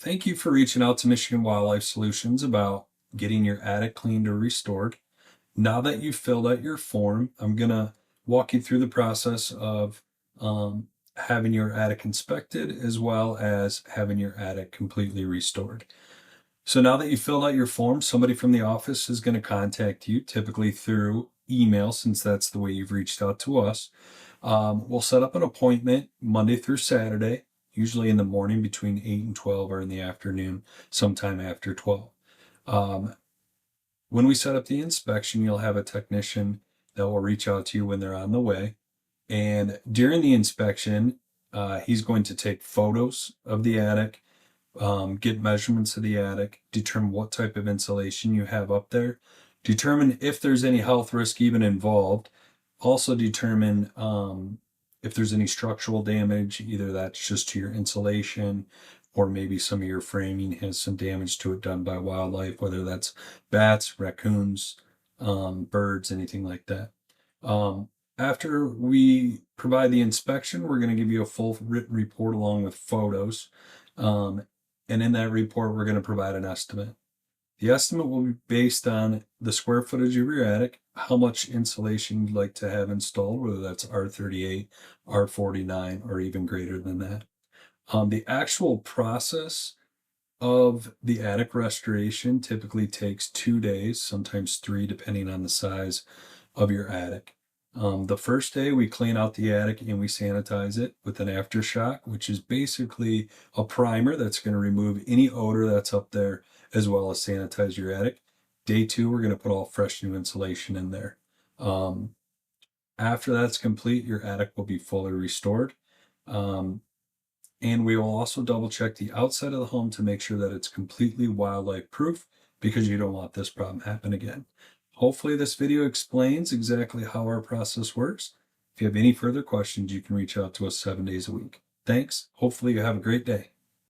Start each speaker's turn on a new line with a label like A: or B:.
A: Thank you for reaching out to Michigan Wildlife Solutions about getting your attic cleaned or restored. Now that you've filled out your form, I'm going to walk you through the process of having your attic inspected as well as having your attic completely restored. So now that you've filled out your form, somebody from the office is going to contact you, typically through email, since that's the way you've reached out to us. We'll set up an appointment Monday through Saturday, usually in the morning between 8 and 12 or in the afternoon, sometime after 12. When we set up the inspection, you'll have a technician that will reach out to you when they're on the way. And during the inspection, he's going to take photos of the attic, get measurements of the attic, determine what type of insulation you have up there, determine if there's any health risk even involved, also determine if there's any structural damage, either that's just to your insulation or maybe some of your framing has some damage to it done by wildlife, whether that's bats, raccoons, birds, anything like that. After we provide the inspection, we're going to give you a full written report along with photos. And in that report, we're going to provide an estimate. The estimate will be based on the square footage of your attic, how much insulation you'd like to have installed, whether that's R38, R49, or even greater than that. The actual process of the attic restoration typically takes 2 days, sometimes 3, depending on the size of your attic. The first day we clean out the attic and we sanitize it with an aftershock, which is basically a primer that's going to remove any odor that's up there as well as sanitize your attic. Day 2, we're going to put all fresh new insulation in there. After that's complete, your attic will be fully restored. And we will also double check the outside of the home to make sure that it's completely wildlife proof, because you don't want this problem happen again. Hopefully this video explains exactly how our process works. If you have any further questions, you can reach out to us 7 days a week. Thanks. Hopefully you have a great day.